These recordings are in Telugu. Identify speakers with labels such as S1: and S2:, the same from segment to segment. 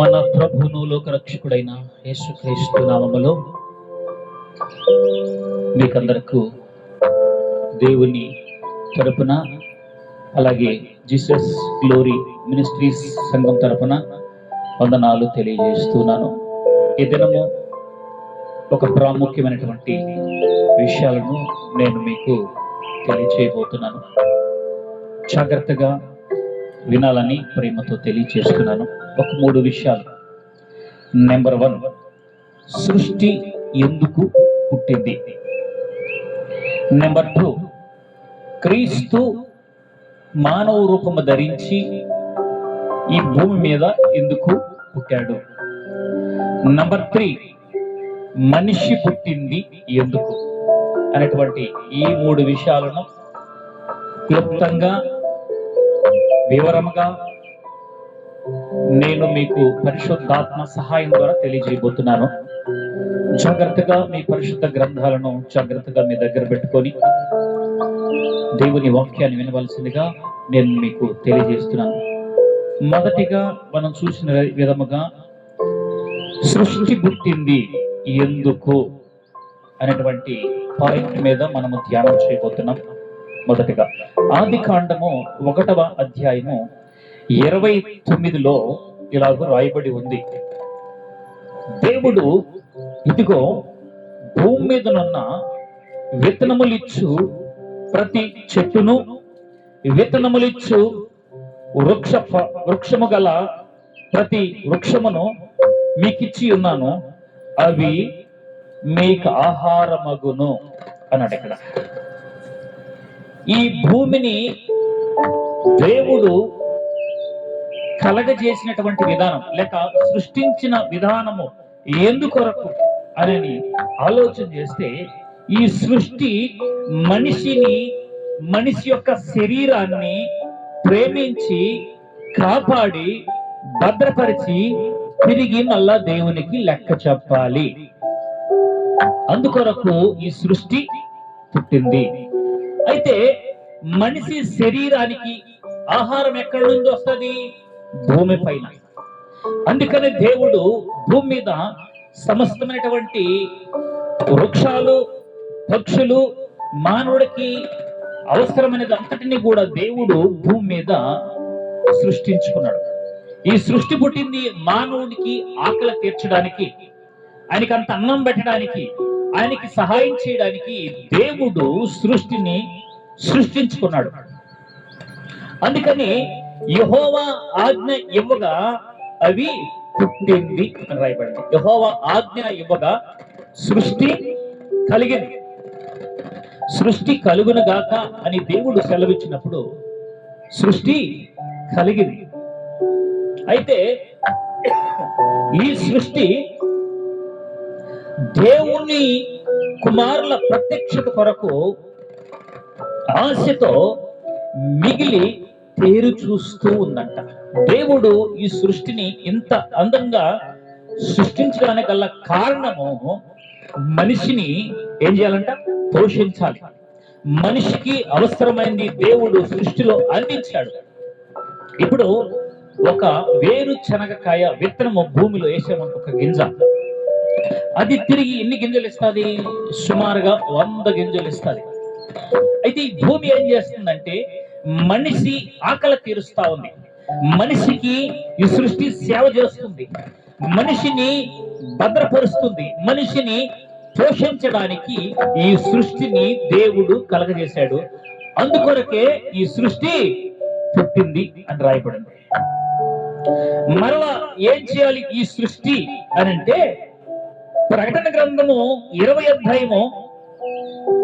S1: మన ప్రభువును లోకరక్షకుడైన యేసుక్రీస్తు నామములో మీకందరకు దేవుని తరపున, అలాగే జీసస్ గ్లోరీ మినిస్ట్రీస్ సంఘం తరపున వందనాలు తెలియజేస్తున్నాను. ఈ దినము ఒక ప్రాముఖ్యమైనటువంటి విషయాలను నేను మీకు తెలియచేయబోతున్నాను. జాగ్రత్తగా వినాలని ప్రేమతో తెలియచేస్తున్నాను. ఒక 3 విషయాలు. నెంబర్ 1, సృష్టి ఎందుకు పుట్టింది. నెంబర్ 2, క్రీస్తు మానవ రూపము ధరించి ఈ భూమి మీద ఎందుకు పుట్టాడు. నెంబర్ 3, మనిషి పుట్టింది ఎందుకు అనేటువంటి ఈ 3 విషయాలను క్లుప్తంగా, వివరంగా నేను మీకు పరిశుద్ధాత్మ సహాయం ద్వారా తెలియజేయబోతున్నాను. జాగ్రత్తగా మీ పరిశుద్ధ గ్రంథాలను జాగ్రత్తగా మీ దగ్గర పెట్టుకొని దేవుని వాక్యాన్ని వినవలసిందిగా నేను మీకు తెలియజేస్తున్నాను. మొదటిగా మనం చూసిన విధముగా సృష్టి పుట్టింది ఎందుకు అనేటువంటి పాయింట్ మీద మనము ధ్యానం చేయబోతున్నాం. మొదటిగా ఆదికాండము 1వ అధ్యాయము 29లో ఇలాగ రాయబడి ఉంది. దేవుడు ఇదిగో భూమి మీదనున్న విత్తనములిచ్చు ప్రతి చెట్టును, విత్తనములిచ్చు వృక్షము గల ప్రతి వృక్షమును మీకిచ్చి ఉన్నాను, అవి మీకు ఆహారమగును అన్నాడు. ఇక్కడ ఈ భూమిని దేవుడు కలగజేసినటువంటి విధానం లేక సృష్టించిన విధానము ఎందుకొరకు అని ఆలోచన చేస్తే, ఈ సృష్టి మనిషి యొక్క శరీరాన్ని ప్రేమించి కాపాడి భద్రపరిచి తిరిగి మళ్ళా దేవునికి లెక్క చెప్పాలి. అందుకొరకు ఈ సృష్టి పుట్టింది. అయితే మనిషి శరీరానికి ఆహారం ఎక్కడి నుంచి వస్తుంది? భూమి పైన. అందుకని దేవుడు భూమి మీద సమస్తమైనటువంటి వృక్షాలు, పక్షులు, మానవుడికి అవసరమైనది అంతటిని కూడా దేవుడు భూమి మీద సృష్టించుకున్నాడు. ఈ సృష్టి పుట్టింది మానవుడికి ఆకలి తీర్చడానికి, ఆయనకి అంత అన్నం పెట్టడానికి, ఆయనకి సహాయం చేయడానికి దేవుడు సృష్టిని సృష్టించుకున్నాడు. అందుకని యెహోవా ఆజ్ఞ ఇవ్వగా అవి పుట్టింది అని రాయబడింది. యెహోవా ఆజ్ఞ ఇవ్వగా సృష్టి కలిగింది. సృష్టి కలుగును గాక అని దేవుడు సెలవిచ్చినప్పుడు సృష్టి కలిగింది. అయితే ఈ సృష్టి దేవుని కుమారుల ప్రత్యక్షత కొరకు ఆశతో మిగిలి తేరు చూస్తూ ఉందంట. దేవుడు ఈ సృష్టిని ఇంత అందంగా సృష్టించడానికి గల కారణము మనిషిని ఏం చేయాలంట? పోషించాలి. మనిషికి అవసరమైంది దేవుడు సృష్టిలో అందించాడు. ఇప్పుడు ఒక వేరుశనగకాయ విత్తనము భూమిలో వేసామంటే ఒక గింజ, అది తిరిగి ఎన్ని గింజలు ఇస్తుంది? సుమారుగా 100 గింజలు ఇస్తుంది. అయితే ఈ భూమి ఏం చేస్తుందంటే మనిషి ఆకలి తీరుస్తా ఉంది. మనిషికి ఈ సృష్టి సేవ చేస్తుంది, మనిషిని భద్రపరుస్తుంది, మనిషిని పోషించడానికి ఈ సృష్టిని దేవుడు కలగజేశాడు. అందుకొరకే ఈ సృష్టి పుట్టింది అని రాయబడింది. మరలా ఏం చేయాలి ఈ సృష్టి అని అంటే, ప్రకటన గ్రంథము 20వ అధ్యాయము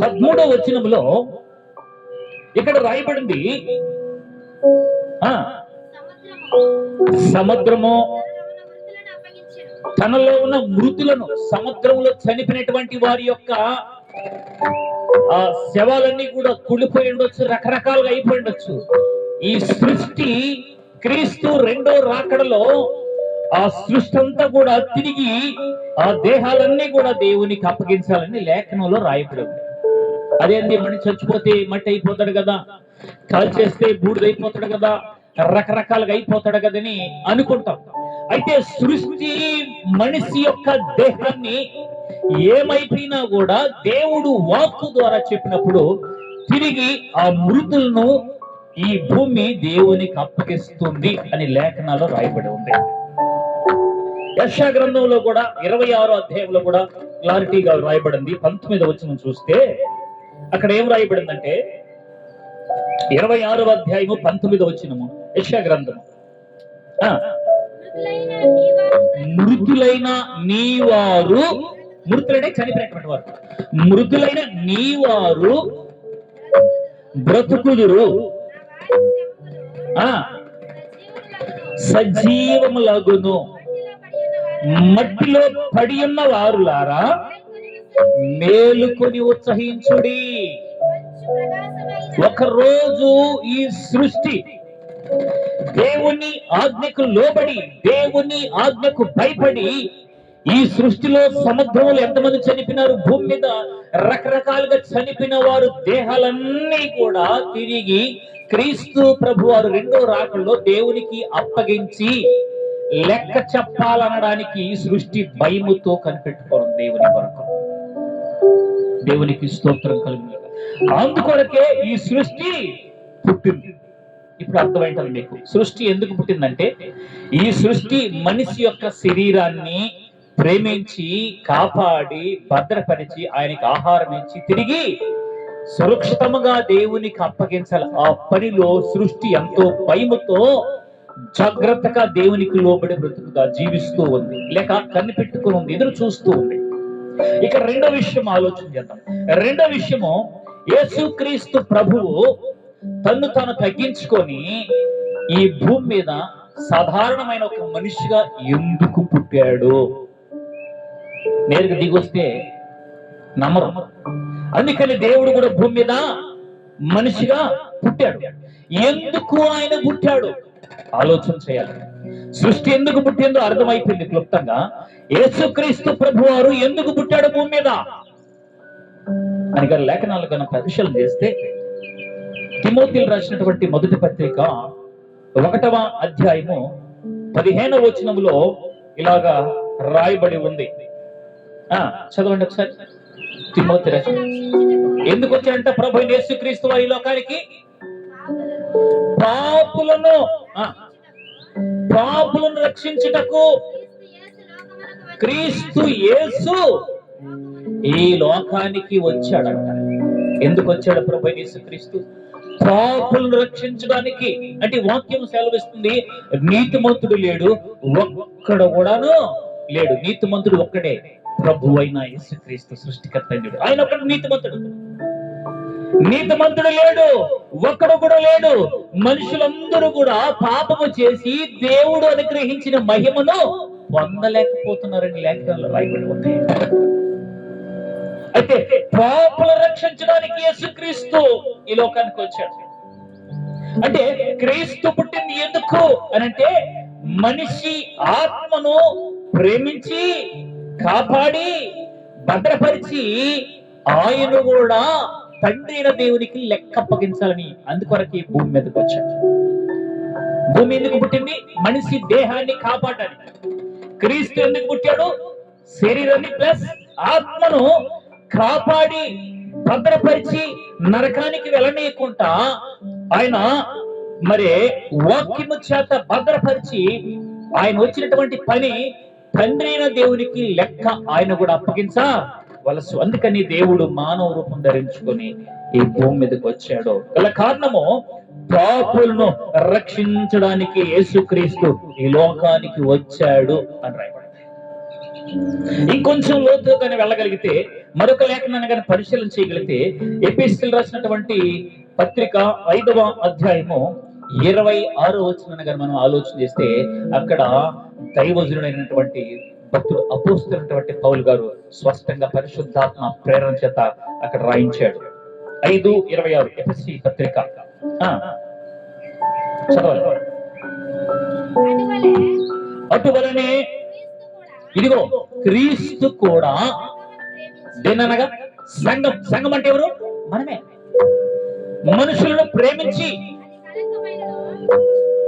S1: 13వ వచనములో ఇక్కడ రాయబడింది, సముద్రము తనలో ఉన్న మృతులను, సముద్రంలో చనిపోయినటువంటి వారి యొక్క ఆ శవాలన్నీ కూడా కుళ్ళిపోయి ఉండొచ్చు, రకరకాలుగా అయిపోయి ఉండొచ్చు. ఈ సృష్టి క్రీస్తు 2వ రాకడలో ఆ సృష్టి అంతా కూడా తిరిగి ఆ దేహాలన్నీ కూడా దేవునికి అప్పగించాలని లేఖనంలో రాయబడి ఉంది. అదేంటి, మనిషి చచ్చిపోతే మట్టి అయిపోతాడు కదా, కాల్చేస్తే బూడిదైపోతాడు కదా, రకరకాలుగా అయిపోతాడు కదని అనుకుంటాం. అయితే సృష్టి మనిషి యొక్క దేహాన్ని ఏమైపోయినా కూడా దేవుడు వాక్కు ద్వారా చెప్పినప్పుడు తిరిగి ఆ మృతులను ఈ భూమి దేవునికి అప్పగిస్తుంది అని లేఖనాల్లో రాయబడి ఉంది. యెషయా గ్రంథంలో కూడా 26వ అధ్యాయంలో కూడా క్లారిటీగా రాయబడింది. 19వ వచనం చూస్తే అక్కడ ఏం రాయబడిందంటే 26వ అధ్యాయము 19వ వచనము యెషయా గ్రంథము, మృతులైన నీవారు, మృతులైన చనిపోయినటువంటి వారు, మృతులైన నీవారు బ్రతుకుదురు, సజీవములగును, మట్టిలో పడి ఉన్న వారులారా మేలుకొని ఉత్సహించుడి. ఒకరోజు ఈ సృష్టి దేవుని ఆజ్ఞకు లోబడి, దేవుని ఆజ్ఞకు భయపడి, ఈ సృష్టిలో సముద్రంలో ఎంతమంది చనిపోయినారు, భూమి మీద రకరకాలుగా చనిపోయిన వారు దేహాలన్నీ కూడా తిరిగి క్రీస్తు ప్రభు వారు రెండో రాకల్లో దేవునికి అప్పగించి లెక్క చెప్పాలనడానికి ఈ సృష్టి భయముతో కనిపెట్టుకోవడం దేవుని కొరకు. దేవునికి స్తోత్రం కలుగును. అందుకొరకే ఈ సృష్టి పుట్టింది. ఇప్పుడు అర్థమైంటుంది మీకు సృష్టి ఎందుకు పుట్టిందంటే, ఈ సృష్టి మనిషి యొక్క శరీరాన్ని ప్రేమించి, కాపాడి, భద్రపరిచి, ఆయనకి ఆహారం ఇచ్చి తిరిగి సురక్షితముగా దేవునికి అప్పగించాలి. ఆ పనిలో సృష్టి ఎంతో భయముతో జాగ్రత్తగా దేవునికి లోబడి బ్రతుకుగా జీవిస్తూ ఉంది, లేక కనిపెట్టుకుని ఉంది, ఎదురు చూస్తూ ఉంది. ఇక రెండో విషయం ఆలోచన చేద్దాం. రెండో విషయము, యేసుక్రీస్తు ప్రభువు తన్ను తాను తగ్గించుకొని ఈ భూమి మీద సాధారణమైన ఒక మనిషిగా ఎందుకు పుట్టాడు? నేరుగా దిగొస్తే నమ్మరు. అందుకని దేవుడు కూడా భూమి మీద మనిషిగా పుట్టాడు. ఎందుకు ఆయన పుట్టాడు ఆలోచన చేయాలి. సృష్టి ఎందుకు పుట్టిందో అర్థమైపోయింది క్లుప్తంగా. యేసుక్రీస్తు ప్రభు వారు ఎందుకు పుట్టాడు భూమి మీద అని గారు లేఖనాలు కనుక పరిశీలన చేస్తే, తిమోతిలు రాసినటువంటి మొదటి పత్రిక 1వ అధ్యాయము 15వ వచనములో ఇలాగా రాయబడి ఉంది. చదవండి ఒకసారి. తిమోతి రాసిన ఎందుకు వచ్చాడంట ప్రభు యేసుక్రీస్తు వారి లోకానికి? పాపులను రక్షించుటకు క్రీస్తు యేసు ఈ లోకానికి వచ్చాడంట. ఎందుకు వచ్చాడు ప్రభు యేసుక్రీస్తు? పాపులను రక్షించడానికి. అంటే వాక్యం సెలవిస్తుంది, నీతిమంతుడు లేడు, ఒక్కడు కూడాను లేడు. నీతిమంతుడు ఒక్కడే, ప్రభు అయిన యేసుక్రీస్తు, సృష్టికర్త. ఆయన ఒక్కడు నీతిమంతుడు. నీతిమంతుడు లేడు, ఒక్కడు కూడా లేడు. మనుషులందరూ కూడా పాపము చేసి దేవుడు అనుగ్రహించిన మహిమను పొందలేకపోతున్నారని లేఖనాలు రాయబడి ఉంది. అయితే పాపులను రక్షించడానికి యేసుక్రీస్తు ఈ లోకానికి వచ్చాడు. అంటే క్రీస్తు పుట్టింది ఎందుకు అనంటే, మనిషి ఆత్మను ప్రేమించి, కాపాడి, భద్రపరిచి, ఆయన కూడా తండ్రి అయిన దేవునికి లెక్క అప్పగించాలని. అందుకొరకు ఈ భూమి మీదకి వచ్చాడు. భూమి ఎందుకు పుట్టింది? మనిషి దేహాన్ని కాపాడడానికి. క్రీస్తు ఎందుకు పుట్టాడు? శరీరాన్ని ప్లస్ ఆత్మను కాపాడి, భద్రపరిచి, నరకానికి వెళ్ళనీయకుండా ఆయన మరి వాక్యము చేత భద్రపరిచి, ఆయన వచ్చినటువంటి పని తండ్రి అయిన దేవునికి లెక్క ఆయన కూడా అప్పగించవలసి. అందుకని దేవుడు మానవ రూపం ధరించుకొని ఈ భూమి మీదకి వచ్చాడు. గల కారణము, పాపులను రక్షించడానికి యేసుక్రీస్తు ఈ లోకానికి వచ్చాడు అని రాయబడింది. ఇంకొంచెం లోతుగానే వెళ్ళగలిగితే, మరొక లేఖనాన్ని కానీ పరిశీలన చేయగలిగితే, ఎపిస్తీలు రాసినటువంటి పత్రిక 5వ అధ్యాయము 26వ వచనాన్ని కానీ మనం ఆలోచన చేస్తే, అక్కడ దైవజనుడైనటువంటి భక్తుడు అపోస్తలుడైనటువంటి పౌలు గారు స్పష్టంగా పరిశుద్ధాత్మ ప్రేరణ చేత అక్కడ రాయించాడు. 5:26 ఎఫెసీ పత్రిక చదవాలి. అటువలనే ఇదిగో క్రీస్తు కూడా దేననగా సంఘం. సంఘం అంటే ఎవరు? మనమే. మనుషులను ప్రేమించి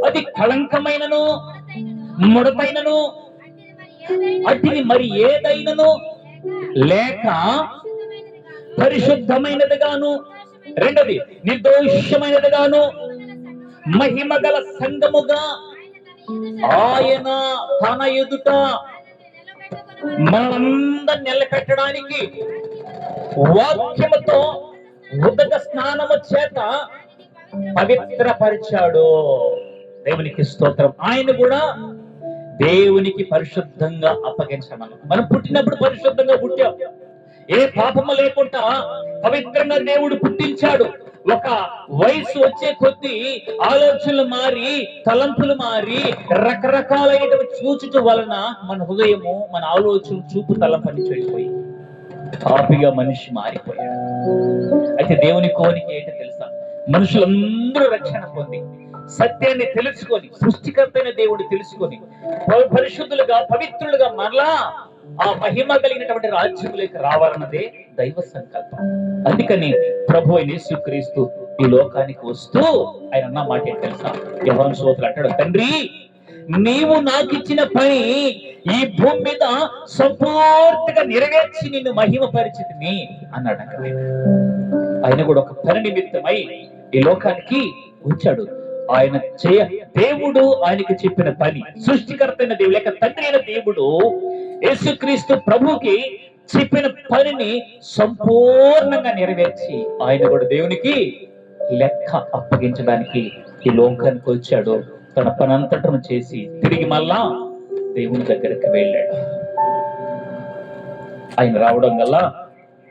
S1: అది కళంకమైనను ముడతైనను అట్టిది మరి ఏదైనను లేక పరిశుద్ధమైనదిగాను, రెండోది నిర్దోషమైనదిగాను మహిమగల సంఘముగా ఆయన తన ఎదుట మనందరిని నిలబెట్టడానికి వాక్యముతో ఉదక స్నానము చేత పవిత్రపరిచాడు. దేవునికి స్తోత్రం. ఆయన కూడా దేవునికి పరిశుద్ధంగా అప్పగించమని. మనం పుట్టినప్పుడు పరిశుద్ధంగా పుట్టాం, ఏ పాపము లేకుండా పవిత్రంగా దేవుడు పుట్టించాడు. ఒక వయసు వచ్చే కొద్దీ ఆలోచనలు మారి, తలంపులు మారి, రకరకాలైనటువంటి చూచుట వలన మన హృదయము, మన ఆలోచన, చూపు, తలంపని చెడిపోయి పాపిగా మనిషి మారిపోయాడు. అయితే దేవుని కోరిక ఏంటో తెలుసా? మనుషులందరూ రక్షణ పొంది సత్యాన్ని తెలుసుకొని, సృష్టికర్త అయిన దేవుడు తెలుసుకొని పరిశుద్ధులుగా, పవిత్రులుగా మరలా ఆ మహిమ కలిగినటువంటి రాజ్యములోకి రావాలన్నదే దైవ సంకల్పం. అందుకని ప్రభు అయిన యేసుక్రీస్తు ఈ లోకానికి వస్తూ ఆయన అన్న మాట ఏంటి తెలుసా? యోహాను సోదరుడు అంటాడు, తండ్రి నీవు నాకు ఇచ్చిన పని ఈ భూమి మీద సంపూర్తిగా నెరవేర్చి నిన్ను మహిమ పరిచితిని అన్నాడు. అక్కడ ఆయన కూడా ఒక పని నిమిత్తమై ఈ లోకానికి వచ్చాడు. ఆయన దేవుడు ఆయనకి చెప్పిన పని, సృష్టికర్త అయిన దేవుడు లేక తండ్రి అయిన దేవుడు యేసుక్రీస్తు ప్రభుకి చెప్పిన పనిని సంపూర్ణంగా నెరవేర్చి ఆయన కూడా దేవునికి లెక్క అప్పగించడానికి ఈ లోకానికి వచ్చాడు. తన పని అంతటను చేసి తిరిగి మళ్ళా దేవుని దగ్గరికి వెళ్ళాడు. ఆయన రావడం వల్ల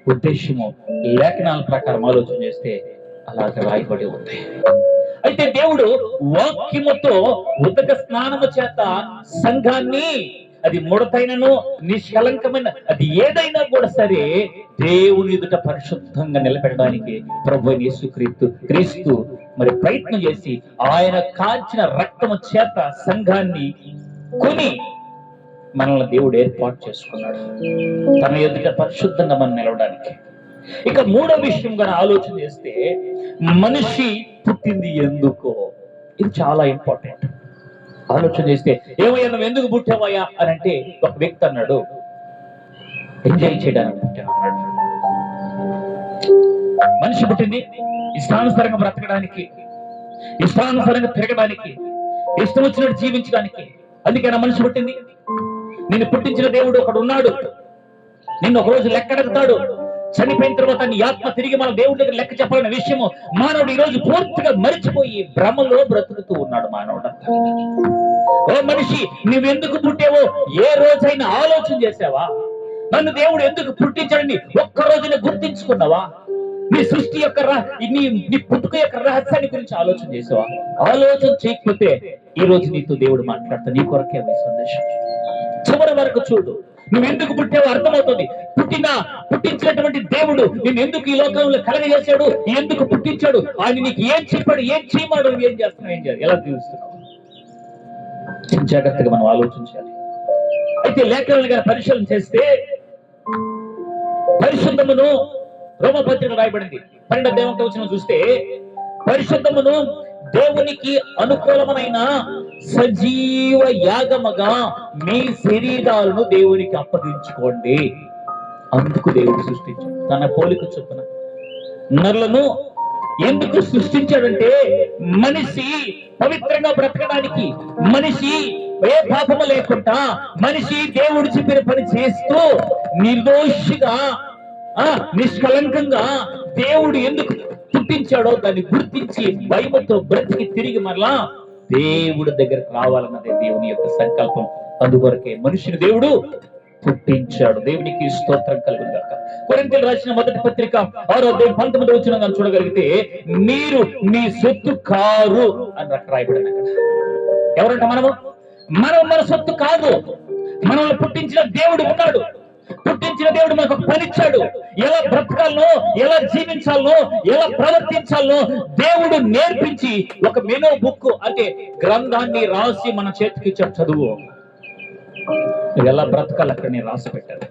S1: ఉద్దేశము లేఖనాల ప్రకారం ఆలోచన చేస్తే అలాగే రాయబడి ఉంది. అయితే దేవుడు వాక్యముతో ఉదక స్నానము చేత సంఘాన్ని, అది ముడతైనను నిష్కలంకమైన అది ఏదైనా కూడా సరే, దేవుని ఎదుట పరిశుద్ధంగా నిలబెట్టడానికి ప్రభు యేసుక్రీస్తు మరి ప్రయత్నం చేసి ఆయన కాల్చిన రక్తము చేత సంఘాన్ని కొని మనల్ని దేవుడు ఏర్పాటు చేసుకున్నాడు తన ఎదుట పరిశుద్ధంగా మనం నిలవడానికి. ఇక మూడో విషయం కూడా ఆలోచన చేస్తే, మనిషి పుట్టింది ఎందుకో, ఇది చాలా ఇంపార్టెంట్. ఆలోచన చేస్తే, ఏమయ్యా నువ్వు ఎందుకు పుట్టావయ్యా అని అంటే, ఒక వ్యక్తి అన్నాడు, ఎంజాయ్ చేయడానికి పుట్టాను అన్నాడు. మనిషి పుట్టింది ఇష్టానుసారంగా బ్రతకడానికి, ఇష్టానుసారంగా తిరగడానికి, ఇష్టం వచ్చినట్టు జీవించడానికి. అందుకైనా మనిషి పుట్టింది. నిన్ను పుట్టించిన దేవుడు ఒకడు ఉన్నాడు, నిన్ను ఒకరోజు లెక్కడెడతాడు. చనిపోయిన తర్వాత నీ ఆత్మ తిరిగి మన దేవుడి దగ్గర లెక్క చెప్పాలనే విషయము మానవుడు ఈ రోజు పూర్తిగా మరిచిపోయి భ్రమలో బ్రతుకుతూ ఉన్నాడు మానవుడు. ఓ మనిషి, నువ్వెందుకు పుట్టావో ఏ రోజైనా ఆలోచన చేసావా? నన్ను దేవుడు ఎందుకు పుట్టించాడని ఒక్క రోజున గుర్తించుకున్నావా? నీ సృష్టి యొక్క నీ పుట్టుక యొక్క రహస్యాన్ని గురించి ఆలోచన చేసావా? ఆలోచన చేయకపోతే ఈ రోజు నీతో దేవుడు మాట్లాడతా. నీ కొరకే మీ సందేశం. చివరి వరకు చూడు, నువ్వు ఎందుకు పుట్టావో అర్థమవుతుంది. పుట్టించినటువంటి దేవుడు నేను ఎందుకు ఈ లోకంలో కలగజేశాడు, ఎందుకు పుట్టించాడు, ఆయన నీకు ఏం చెప్పాడు, ఏం చేయమాడు, ఏం చేస్తున్నావు, ఏం చేయాలి, ఎలా జీవిస్తున్నావు, జాగ్రత్తగా మనం ఆలోచించాలి. అయితే లేఖనాలు గారి పరిశీలన చేస్తే, పరిశుద్ధమును రోమపత్రిక రాయబడింది 12వ వచనం చూస్తే, పరిశుద్ధమును దేవునికి అనుకూలమైన సజీవ యాగముగా మీ శరీరాలను దేవునికి అప్పగించుకోండి. అందుకు దేవుడు సృష్టించాడు తన పోలిక చొప్పున. నరులను ఎందుకు సృష్టించాడంటే, మనిషి పవిత్రంగా బ్రతకడానికి, మనిషి ఏ పాపము లేకుండా, మనిషి దేవుడు చెప్పిన పని చేస్తూ నిర్దోషిగా, నిష్కలంకంగా దేవుడు ఎందుకు పుట్టించాడో దాన్ని గుర్తించి భయముతో బ్రతికి తిరిగి మరలా దేవుడి దగ్గరకు రావాలన్నదే దేవుని యొక్క సంకల్పం. అందుకొరకే మనిషిని దేవుడు పుట్టించాడు. దేవునికి స్తోత్రం కలుగును గాక. కొరింథీయులకు రాసిన మొదటి పత్రిక 6:19 వచనం చూడగలిగితే, మీరు మీ సొత్తు కారు అని రాయబడింది అక్కడ. ఎవరంట మనము? మనం మన సొత్తు కాదు. మనల్ని పుట్టించిన దేవుడు ఉన్నాడు. పుట్టించిన దేవుడు మనకు ఒక పనిచ్చాడు. ఎలా బ్రతకాలనో, ఎలా జీవించాలనో, ఎలా ప్రవర్తించాలనో దేవుడు నేర్పించి ఒక మెనూ బుక్ అంటే గ్రంథాన్ని రాసి మన చేతికి ఇచ్చాడు. చదువు, ఎలా బ్రతకాలి అక్కడ నేను రాసి పెట్టాను,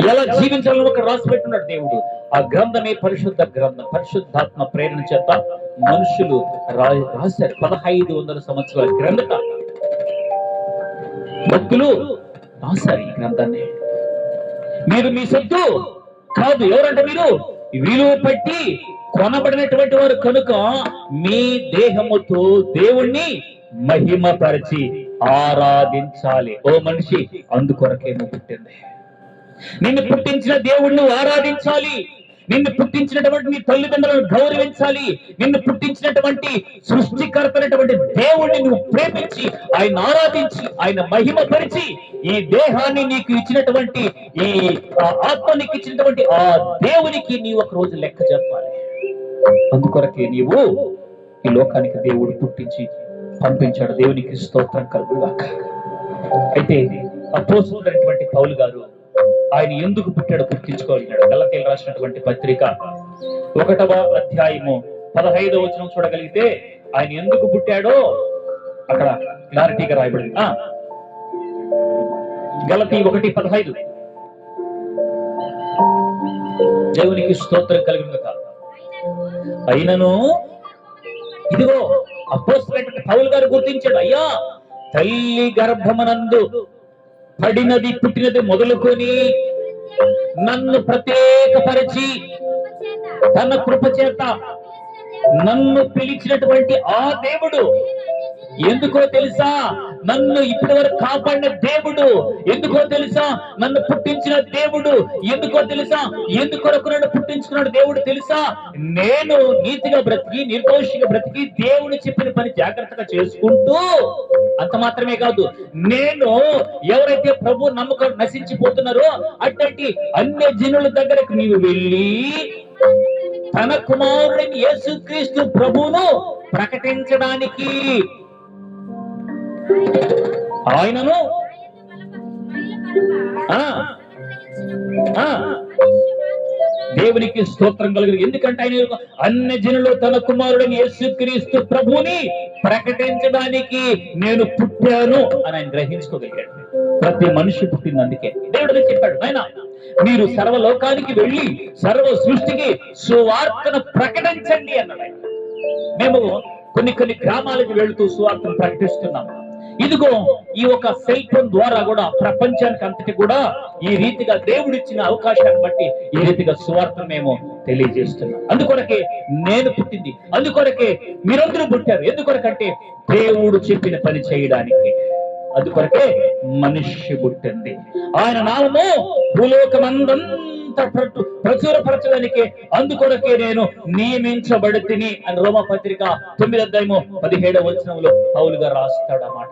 S1: ఎలా జీవించాలని ఒక రాసి పెట్టున్నాడు దేవుడు. ఆ గ్రంథమే పరిశుద్ధ గ్రంథం. పరిశుద్ధాత్మ ప్రేరణ చేత మనుషులు రాశారు. 1500 సంవత్సరాల క్రిందట భక్తులు రాశారు ఈ గ్రంథాన్ని. మీరు మీ సొత్తు కాదు, ఎవరంటే మీరు విలువ పెట్టి కొనబడినటువంటి వారు కనుక మీ దేహముతో దేవుణ్ణి మహిమపరిచి ఆరాధించాలి. ఓ మనిషి, అందుకొరకే నువ్వు పుట్టింది. నిన్ను పుట్టించిన దేవుణ్ణి ఆరాధించాలి. నిన్ను పుట్టించినటువంటి నీ తల్లిదండ్రులను గౌరవించాలి. నిన్ను పుట్టించినటువంటి సృష్టికర్తనటువంటి దేవుణ్ణి నువ్వు ప్రేమించి ఆయన ఆరాధించి ఆయన మహిమపరిచి ఈ దేహాన్ని నీకు ఇచ్చినటువంటి ఈ ఆత్మ నీకు ఇచ్చినటువంటి ఆ దేవునికి నీవు ఒక రోజు లెక్క చెప్పాలి. అందుకొరకే నీవు ఈ లోకానికి దేవుడు పుట్టించి పంపించాడు. దేవునికి స్తోత్రం కలుగుగాక. అయితే అపోస్తలుడైనటువంటి పౌలు గారు ఆయన ఎందుకు పుట్టాడో గుర్తించుకోగలిగాడు. గలతీయులకు రాసినటువంటి పత్రిక 1వ అధ్యాయము 15వ వచనం చూడగలిగితే ఆయన ఎందుకు పుట్టాడో అక్కడ క్లారిటీగా రాయబడింది. గలతీ 1:15. దేవునికి స్తోత్రం కలుగుగాక. అయినను ఇదిగో అపోస్తలుడైనటువంటి పౌలు గారు గుర్తించాడు, అయ్యా తల్లి గర్భమనందు పడినది పుట్టినది మొదలుకొని నన్ను ప్రత్యేకపరిచి తన కృప చేత నన్ను పిలిచినటువంటి ఆ దేవుడు ఎందుకో తెలుసా? నన్ను ఇప్పటి వరకు కాపాడిన దేవుడు ఎందుకో తెలుసా? నన్ను పుట్టించిన దేవుడు ఎందుకో తెలుసా? ఎందుకొరకు నన్ను పుట్టించుకున్నాడు దేవుడు తెలుసా? నేను నీతిగా బ్రతికి నిర్దోషిగా బ్రతికి దేవుడు చెప్పిన పని జాగ్రత్తగా చేసుకుంటూ అంత మాత్రమే కాదు, నేను ఎవరైతే ప్రభు నమ్మకం నశించిపోతున్నారో అటువంటి అన్య జనుల దగ్గరకు నీవు వెళ్ళి తన కుమారుడైన యేసుక్రీస్తు ప్రభువును ప్రకటించడానికి ఆయనను దేవునికి స్తోత్రం కలుగు. ఎందుకంటే ఆయన అన్య జనులు తన కుమారుడైన యేసుక్రీస్తు ప్రభువుని ప్రకటించడానికి నేను పుట్టాను అని ఆయన గ్రహించుకోగలిగాడు. ప్రతి మనిషి పుట్టింది అందుకే. దేవుడు చెప్పాడు, ఆయన మీరు సర్వలోకానికి వెళ్ళి సర్వ సృష్టికి సువార్తను ప్రకటించండి అన్నాడు. మేము కొన్ని గ్రామాలకు వెళుతూ సువార్తను ప్రకటిస్తున్నాము. ఇదిగో ఈ ఒక సెల్ ఫోన్ ద్వారా కూడా ప్రపంచానికి అంతటి కూడా ఈ రీతిగా దేవుడిచ్చిన అవకాశాన్ని బట్టి ఈ రీతిగా సువార్తను మేము తెలియజేస్తున్నాం. అందుకొరకే నేను పుట్టింది, అందుకొరకే మీరందరూ పుట్టారు. ఎందుకొరకంటే దేవుడు చెప్పిన పని చేయడానికి. అందుకొరకే మనిషి పుట్టింది. ఆయన నామము భూలోకమందంతా ప్రచురపరచడానికి అందుకొరకే నేను నియమించబడితిని అని రోమపత్రిక 9:17 వచనంలో పౌలు గారు రాస్తాడు ఆ మాట.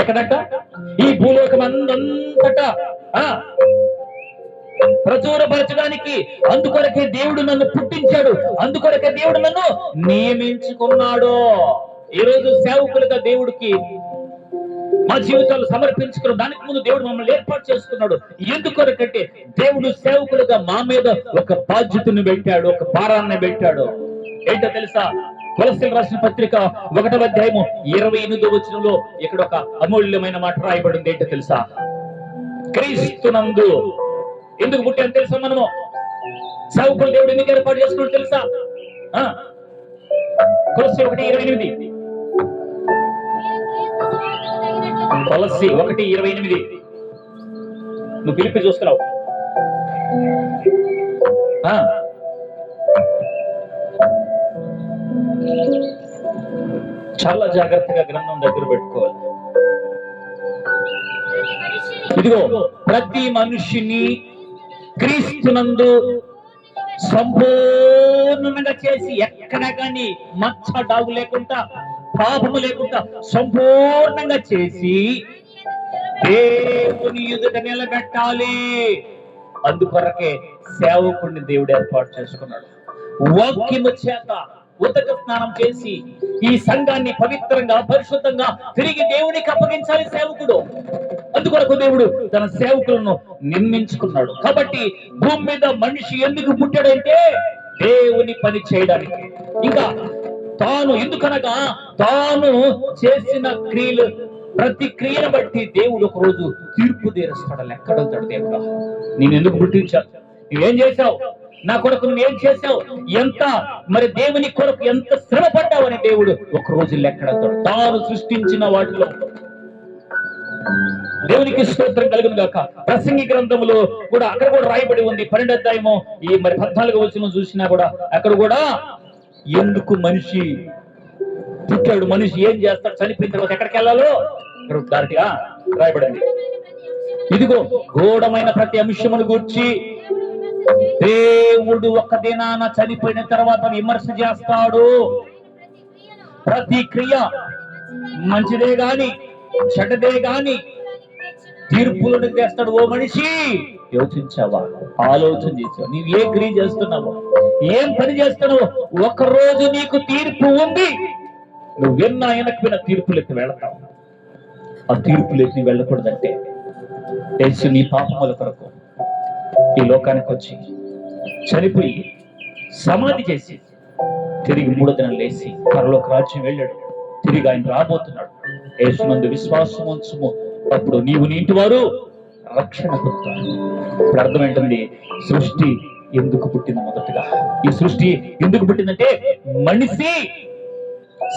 S1: ఎక్కడట? ఈ భూలోకమందంతటా ప్రచురపరచడానికి అందుకొరకే దేవుడు నన్ను పుట్టించాడు, అందుకొరకే దేవుడు నన్ను నియమించుకున్నాడు. ఈ రోజు సేవకులుగా దేవుడికి మా జీవితాలు సమర్పించుకున్న దానికి ముందు దేవుడు మమ్మల్ని ఏర్పాటు చేసుకున్నాడు. ఎందుకొరకంటే దేవుడు సేవకులుగా మా మీద ఒక బాధ్యతను పెట్టాడు, ఒక భారాన్ని పెట్టాడు. ఏంటో తెలుసా? కొలస్సీయులకు రాసిన పత్రిక 1వ అధ్యాయము 28వ వచనంలో ఇక్కడ ఒక అమూల్యమైన మాట రాయబడింది. ఏంటో తెలుసా? క్రీస్తునందు ఎందుకు పుట్టాను తెలుసా? మనము సేవకులు దేవుడు ఎందుకు ఏర్పాటు చేసుకున్నాడు తెలుసా? కొలస్సీ 1:28. కొలస్సీ 1:28. నువ్వు పిలిపి చూస్తున్నావు. చాలా జాగ్రత్తగా గ్రంథం దగ్గర పెట్టుకోవాలి. ఇదిగో ప్రతి మనిషిని క్రీస్తునందు సంపూర్ణంగా చేసి ఎక్కడ కానీ మచ్చ డాగు లేకుండా పాపము లేకుండా సంపూర్ణంగా చేసి దేవుని ఎదుట నిలబెట్టాలి. అందుకొరకే సేవకుడిని దేవుడు ఏర్పాటు చేసుకున్నాడు. వాక్యము చేత ఉదక స్నానం చేసి ఈ సంఘాన్ని పవిత్రంగా పరిశుద్ధంగా తిరిగి దేవునికి అప్పగించాలి సేవకుడు. అందుకొరకు దేవుడు తన సేవకులను నిర్మించుకున్నాడు. కాబట్టి భూమి మీద మనిషి ఎందుకు పుట్టాడంటే దేవుని పని చేయడానికి. ఇంకా తాను ఎందుకనగా తాను చేసిన క్రియలు ప్రతి క్రియను బట్టి దేవుడు ఒక రోజు తీర్పు తీరుస్తాడు, లెక్కడవుతాడు. దేవుడు నేను ఎందుకు పుట్టించాను, నువ్వేం చేశావు, నా కొరకు నువ్వు ఏం చేశావు, ఎంత మరి దేవుని కొరకు ఎంత శ్రమ పడ్డావు అని దేవుడు ఒక రోజు లెక్కడతాడు. తాను సృష్టించిన వాటిలో దేవునికి స్తోత్రం కలుగును గాక. ప్రసంగి గ్రంథములో కూడా అక్కడ కూడా రాయబడి ఉంది 12వ అధ్యాయము ఈ మరి 14వ వచనం చూసినా కూడా అక్కడ కూడా ఎందుకు మనిషి పుట్టాడు, మనిషి ఏం చేస్తాడు, చనిపోయిన తర్వాత ఎక్కడికి వెళ్ళాలో డైరెక్ట్గా రాయబడింది. ఇదిగో గూఢమైన ప్రతి అంశమును గూర్చి దేవుడు ఒక్క దినాన చనిపోయిన తర్వాత విమర్శ చేస్తాడు. ప్రతి క్రియ మంచిదే గాని చెడ్డదే గాని తీర్పులను చేస్తాడు. ఓ మనిషి, యోచించావా, ఆలోచన చేసావా, నీవు ఏ క్రియ చేస్తున్నావో, ఏం పని చేస్తున్నావో, ఒక రోజు నీకు తీర్పు ఉంది. నువ్వు విన్నా వెనక్కి తీర్పులెత్తి వెళతావు. ఆ తీర్పులెత్తి వెళ్ళకూడదంటే యేసు నీ పాపముల కొరకు ఈ లోకానికి వచ్చి చనిపోయి సమాధి చేసి తిరిగి 3వ దినం లేచి పరలోక రాజ్యం వెళ్ళాడు. తిరిగి ఆయన రాబోతున్నాడు. యేసునందు విశ్వాసం ఉంచుము, అప్పుడు నీవు నీ ఇంటి వారు రక్షణ పొందుతారు. ఇప్పుడు అర్థం ఏంటండి, సృష్టి ఎందుకు పుట్టింది? మొదటగా ఈ సృష్టి ఎందుకు పుట్టిందంటే మనిషి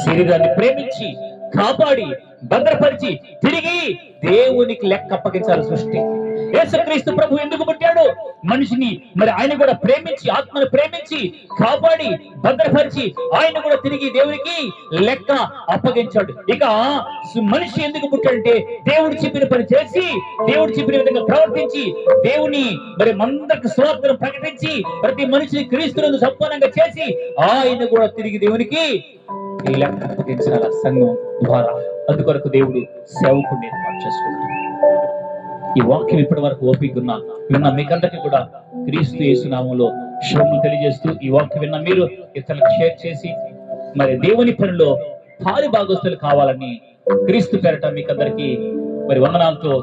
S1: శరీరాన్ని ప్రేమించి కాపాడి భద్రపరిచి తిరిగి దేవునికి లెక్క అప్పగించాలి. సృష్టి యేసుక్రీస్తు ప్రభు ఎందుకు పుట్టాడు? మనిషిని మరి ఆయన కూడా ప్రేమించి, ఆత్మను ప్రేమించి కాపాడి భద్రపరిచి ఆయన కూడా తిరిగి దేవునికి లెక్క అప్పగించాడు. ఇక మనిషి ఎందుకు పుట్టాడంటే దేవుడు చెప్పిన పని చేసి, దేవుడు చెప్పిన విధంగా ప్రవర్తించి, దేవుని మరి మందరికి సువార్తను ప్రకటించి ప్రతి మనిషిని క్రీస్తునందు సంపూర్ణంగా చేసి ఆయన కూడా తిరిగి దేవునికి లెక్క అప్పగించాల సంఘం ద్వారా. అందుకొరకు దేవుడు సేవకుడిని ఏర్పాటు చేసుకుంటాడు. ఈ వాక్యం ఇప్పటి వరకు ఓపిక విన్న మీకందరికీ కూడా క్రీస్తు యేసు నామములో శుభములు తెలియజేస్తూ, ఈ వాక్యం విన్న మీరు ఇతరులకు షేర్ చేసి మరి దేవుని పనిలో పాలి భాగస్తులు కావాలని క్రీస్తు పేరట మీకందరికీ మరి వందనాలతో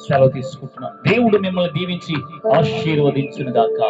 S1: సెలవు తీసుకుంటున్నాను. దేవుడు మిమ్మల్ని దీవించి ఆశీర్వదించును గాక.